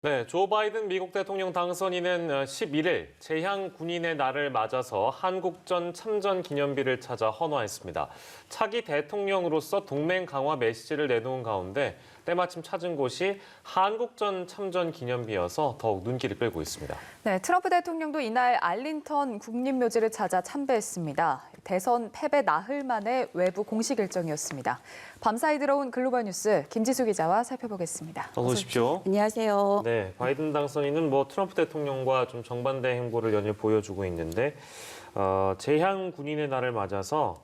네, 조 바이든 미국 대통령 당선인은 11일 재향 군인의 날을 맞아서 한국전 참전 기념비를 찾아 헌화했습니다. 차기 대통령으로서 동맹 강화 메시지를 내놓은 가운데 때마침 찾은 곳이 한국전 참전 기념비여서 더욱 눈길을 끌고 있습니다. 네, 트럼프 대통령도 이날 알링턴 국립묘지를 찾아 참배했습니다. 대선 패배 나흘 만에 외부 공식 일정이었습니다. 밤사이 들어온 글로벌 뉴스 김지수 기자와 살펴보겠습니다. 어서 오십시오. 안녕하세요. 네, 바이든 당선인은 트럼프 대통령과 좀 정반대 행보를 연일 보여주고 있는데 재향 군인의 날을 맞아서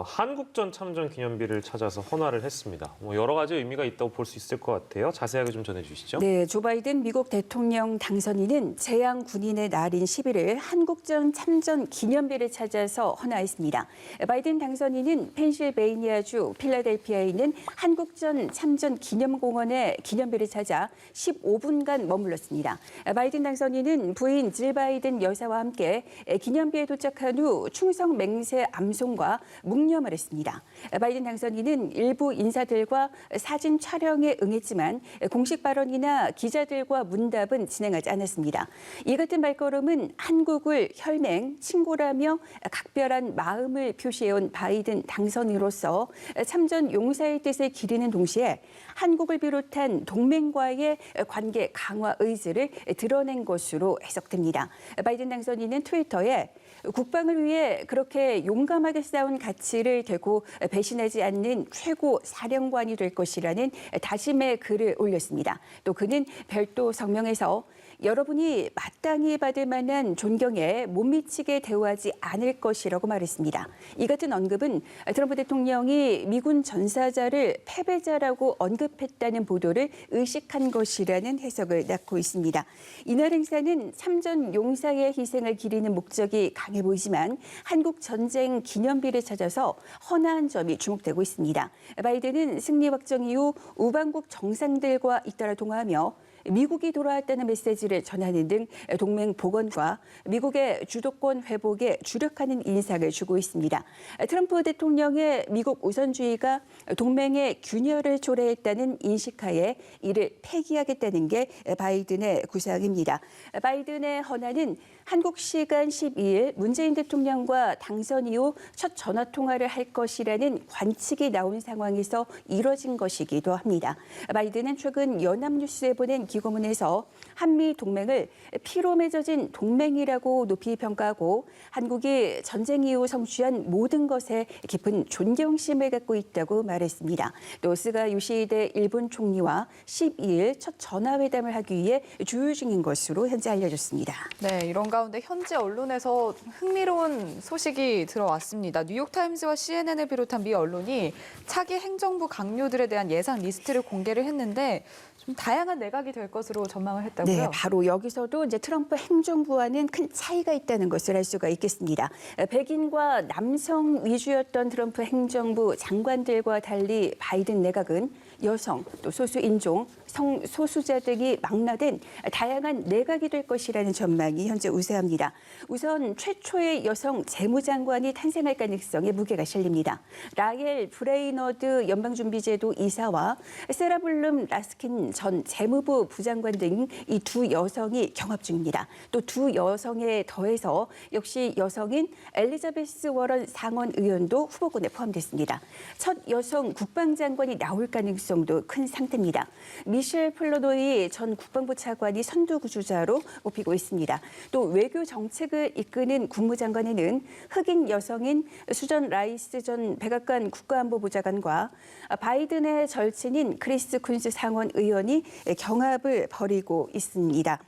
한국전 참전 기념비를 찾아서 헌화를 했습니다. 여러 가지 의미가 있다고 볼 수 있을 것 같아요. 자세하게 좀 전해주시죠. 네, 조 바이든 미국 대통령 당선인은 재향 군인의 날인 11일 한국전 참전 기념비를 찾아서 헌화했습니다. 바이든 당선인은 펜실베이니아주 필라델피아에 있는 한국전 참전 기념공원에 기념비를 찾아 15분간 머물렀습니다. 바이든 당선인은 부인 질 바이든 여사와 함께 기념비에 도착한 후 충성 맹세 암송과 묵념을 했습니다. 바이든 당선인은 일부 인사들과 사진 촬영에 응했지만 공식 발언이나 기자들과 문답은 진행하지 않았습니다. 이 같은 발걸음은 한국을 혈맹, 친구라며 각별한 마음을 표시해온 바이든 당선인으로서 참전 용사의 뜻을 기리는 동시에 한국을 비롯한 동맹과의 관계 강화 의지를 드러낸 것으로 해석됩니다. 바이든 당선인은 트위터에 국방을 위해 그렇게 용감하게 싸운 가치를 결코 배신하지 않는 최고 사령관이 될 것이라는 다짐의 글을 올렸습니다. 또 그는 별도 성명에서 여러분이 마땅히 받을 만한 존경에 못 미치게 대우하지 않을 것이라고 말했습니다. 이 같은 언급은 트럼프 대통령이 미군 전사자를 패배자라고 언급했다는 보도를 의식한 것이라는 해석을 낳고 있습니다. 이날 행사는 참전 용사의 희생을 기리는 목적이 강해 보이지만 한국 전쟁 기념비를 찾아서 헌화한 점이 주목되고 있습니다. 바이든은 승리 확정 이후 우방국 정상들과 잇따라 통화하며 미국이 돌아왔다는 메시지를 전하는 등 동맹 복원과 미국의 주도권 회복에 주력하는 인상을 주고 있습니다. 트럼프 대통령의 미국 우선주의가 동맹의 균열을 초래했다는 인식하에 이를 폐기하겠다는 게 바이든의 구상입니다. 바이든의 헌화는 한국 시간 12일 문재인 대통령과 당선 이후 첫 전화 통화를 할 것이라는 관측이 나온 상황에서 이뤄진 것이기도 합니다. 바이든은 최근 연합뉴스에 보낸 기고문에서 한미 동맹을 피로 맺어진 동맹이라고 높이 평가하고 한국이 전쟁 이후 성취한 모든 것에 깊은 존경심을 갖고 있다고 말했습니다. 또 스가 요시히데 일본 총리와 12일 첫 전화회담을 하기 위해 조율 중인 것으로 현재 알려졌습니다. 네, 이런 가운데 현지 언론에서 흥미로운 소식이 들어왔습니다. 뉴욕타임스와 CNN을 비롯한 미 언론이 차기 행정부 강요들에 대한 예상 리스트를 공개를 했는데 좀 다양한 내각이 될 것으로 전망을 했다고요? 네, 바로 여기서도 이제 트럼프 행정부와는 큰 차이가 있다는 것을 알 수가 있겠습니다. 백인과 남성 위주였던 트럼프 행정부 장관들과 달리 바이든 내각은 여성, 또 소수 인종, 성소수자 등이 망라된 다양한 내각이 될 것이라는 전망이 현재 우세합니다. 우선 최초의 여성 재무장관이 탄생할 가능성에 무게가 실립니다. 라엘 브레이너드 연방준비제도 이사와 세라 블룸 라스킨 전 재무부 부장관 등 이 두 여성이 경합 중입니다. 또 두 여성에 더해서 역시 여성인 엘리자베스 워런 상원 의원도 후보군에 포함됐습니다. 첫 여성 국방장관이 나올 가능성도 큰 상태입니다. 미셸 플로노이 전 국방부 차관이 선두주자로 꼽히고 있습니다. 또 외교 정책을 이끄는 국무장관에는 흑인 여성인 수전 라이스 전 백악관 국가안보부 장관과 바이든의 절친인 크리스 쿤스 상원 의원이 경합을 벌이고 있습니다.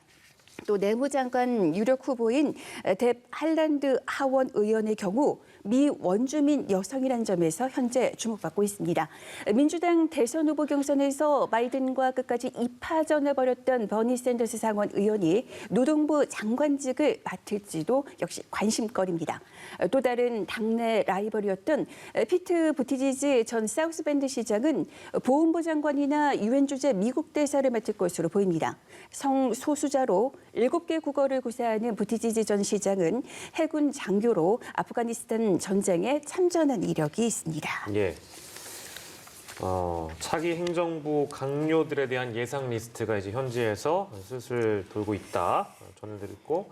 또 내무장관 유력 후보인 뎁 할란드 하원 의원의 경우 미 원주민 여성이라는 점에서 현재 주목받고 있습니다. 민주당 대선 후보 경선에서 바이든과 끝까지 2파전을 벌였던 버니 샌더스 상원 의원이 노동부 장관직을 맡을지도 역시 관심거리입니다. 또 다른 당내 라이벌이었던 피트 부티지지 전 사우스밴드 시장은 보훈부 장관이나 유엔 주재 미국 대사를 맡을 것으로 보입니다. 성소수자로 7개 국어를 구사하는 부티지지 전 시장은 해군 장교로 아프가니스탄 전쟁에 참전한 이력이 있습니다. 예. 차기 행정부 강요들에 대한 예상 리스트가 이제 현지에서 슬슬 돌고 있다 전해드리고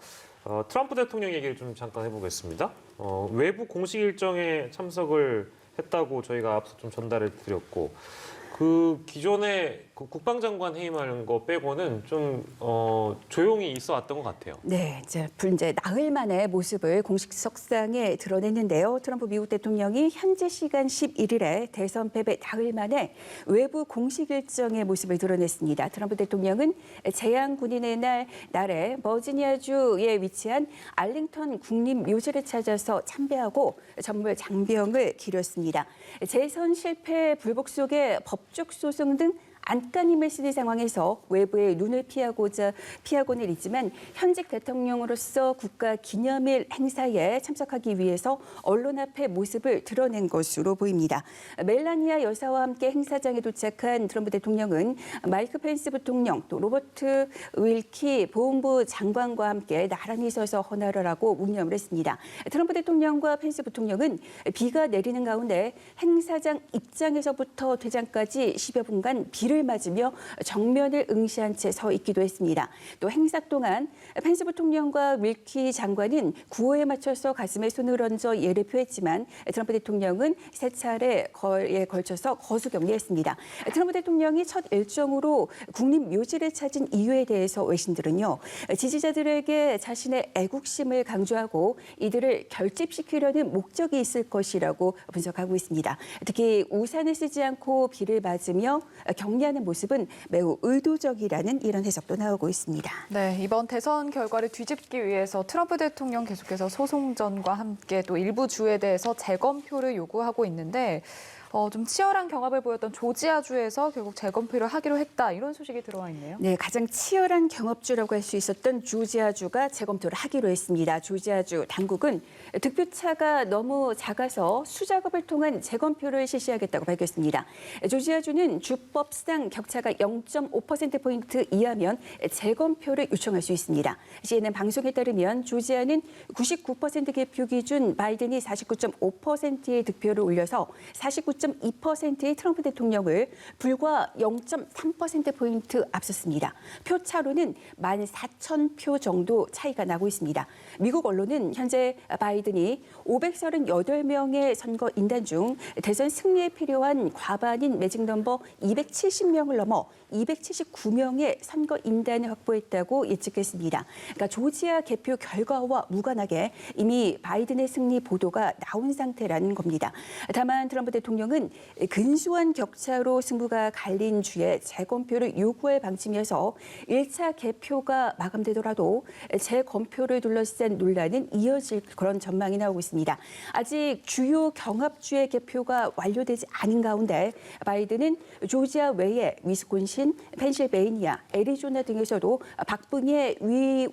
트럼프 대통령 얘기를 좀 잠깐 해보겠습니다. 외부 공식 일정에 참석을 했다고 저희가 앞서 좀 전달을 드렸고 그 기존에 그 국방장관 회의하는 거 빼고는 좀 조용히 있어 왔던 것 같아요. 네, 이제 나흘 만에 모습을 공식 석상에 드러냈는데요. 트럼프 미국 대통령이 현지 시간 11일에 대선 패배 나흘 만에 외부 공식 일정의 모습을 드러냈습니다. 트럼프 대통령은 재향군인의 날에 버지니아주에 위치한 알링턴 국립묘지를 찾아서 참배하고 선물 장병을 기렸습니다. 재선 실패 불복 속에 법적 소송 등 안간힘을 쓰는 상황에서 외부의 눈을 피하고는 있지만 현직 대통령으로서 국가 기념일 행사에 참석하기 위해서 언론 앞에 모습을 드러낸 것으로 보입니다. 멜라니아 여사와 함께 행사장에 도착한 트럼프 대통령은 마이크 펜스 부통령 또 로버트 윌키 보훈부 장관과 함께 나란히 서서 헌화를 하고 묵념을 했습니다. 트럼프 대통령과 펜스 부통령은 비가 내리는 가운데 행사장 입장에서부터 퇴장까지 10여 분간 비를 맞으며 정면을 응시한 채 서 있기도 했습니다. 또 행사 동안 펜스 부통령과 윌키 장관은 구호에 맞춰서 가슴에 손을 얹어 예를 표했지만 트럼프 대통령은 세 차례에 걸쳐서 거수 격리했습니다. 트럼프 대통령이 첫 일정으로 국립묘지를 찾은 이유에 대해서 외신들은요. 지지자들에게 자신의 애국심을 강조하고 이들을 결집시키려는 목적이 있을 것이라고 분석하고 있습니다. 특히 우산을 쓰지 않고 비를 맞으며 격리하는 모습은 매우 의도적이라는 이런 해석도 나오고 있습니다. 네, 이번 대선 결과를 뒤집기 위해서 트럼프 대통령 계속해서 소송전과 함께 또 일부 주에 대해서 재검표를 요구하고 있는데 좀 치열한 경합을 보였던 조지아주에서 결국 재검표를 하기로 했다 이런 소식이 들어와 있네요. 네, 가장 치열한 경합주라고 할 수 있었던 조지아주가 재검표를 하기로 했습니다. 조지아주 당국은 득표차가 너무 작아서 수작업을 통한 재검표를 실시하겠다고 밝혔습니다. 조지아주는 주법상 격차가 0.5%포인트 이하면 재검표를 요청할 수 있습니다. CNN 방송에 따르면 조지아는 99% 개표 기준 바이든이 49.5%의 득표를 올려서 49.2%의 트럼프 대통령을 불과 0.3%포인트 앞섰습니다. 표 차로는 14,000표 정도 차이가 나고 있습니다. 미국 언론은 현재 바이든이 538명의 선거 인단 중 대선 승리에 필요한 과반인 매직 넘버 270명을 넘어 279명의 선거 인단을 확보했다고 예측했습니다. 그러니까 조지아 개표 결과와 무관하게 이미 바이든의 승리 보도가 나온 상태라는 겁니다. 다만 트럼프 대통령은 근소한 격차로 승부가 갈린 주에 재검표를 요구할 방침이어서 1차 개표가 마감되더라도 재검표를 둘러싼 논란은 이어질 그런 전망이 나오고 있습니다. 아직 주요 경합주의 개표가 완료되지 않은 가운데 바이든은 조지아 외에 위스콘신, 펜실베이니아, 애리조나 등에서도 박빙의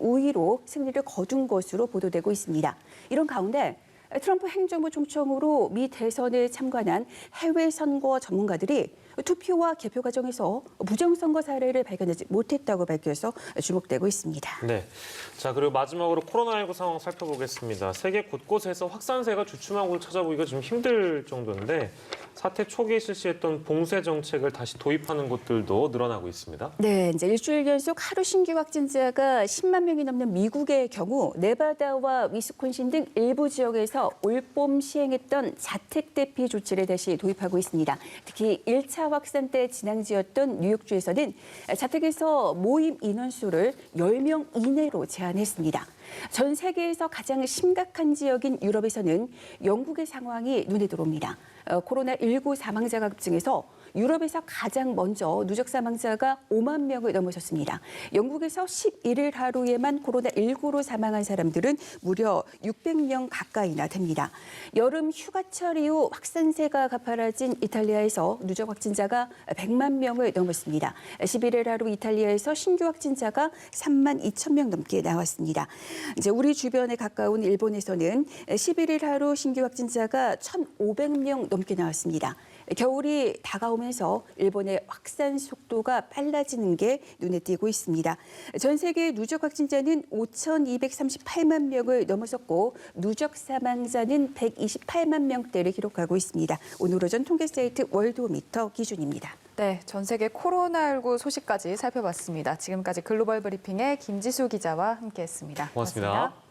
우위로 승리를 거둔 것으로 보도되고 있습니다. 이런 가운데 트럼프 행정부 총청으로 미 대선을 참관한 해외 선거 전문가들이 투표와 개표 과정에서 부정선거 사례를 발견하지 못했다고 밝혀서 주목되고 있습니다. 네. 자, 그리고 마지막으로 코로나19 상황 살펴보겠습니다. 세계 곳곳에서 확산세가 주춤하고 찾아보기가 좀 힘들 정도인데 사태 초기에 실시했던 봉쇄 정책을 다시 도입하는 곳들도 늘어나고 있습니다. 네, 이제 일주일 연속 하루 신규 확진자가 10만 명이 넘는 미국의 경우 네바다와 위스콘신 등 일부 지역에서 올봄 시행했던 자택 대피 조치를 다시 도입하고 있습니다. 특히 1차 확산 때 진앙지였던 뉴욕주에서는 자택에서 모임 인원수를 10명 이내로 제한했습니다. 전 세계에서 가장 심각한 지역인 유럽에서는 영국의 상황이 눈에 들어옵니다. 코로나19 사망자가 급증해서 유럽에서 가장 먼저 누적 사망자가 5만 명을 넘어섰습니다. 영국에서 11일 하루에만 코로나19로 사망한 사람들은 무려 600명 가까이나 됩니다. 여름 휴가철 이후 확산세가 가파라진 이탈리아에서 누적 확진자가 100만 명을 넘었습니다. 11일 하루 이탈리아에서 신규 확진자가 3만 2천 명 넘게 나왔습니다. 이제 우리 주변에 가까운 일본에서는 11일 하루 신규 확진자가 1,500명 넘게 나왔습니다. 겨울이 다가오면서 일본의 확산 속도가 빨라지는 게 눈에 띄고 있습니다. 전 세계 누적 확진자는 5,238만 명을 넘어섰고 누적 사망자는 128만 명대를 기록하고 있습니다. 오늘 오전 통계 사이트 월드오미터 기준입니다. 네, 전 세계 코로나19 소식까지 살펴봤습니다. 지금까지 글로벌 브리핑의 김지수 기자와 함께했습니다. 고맙습니다.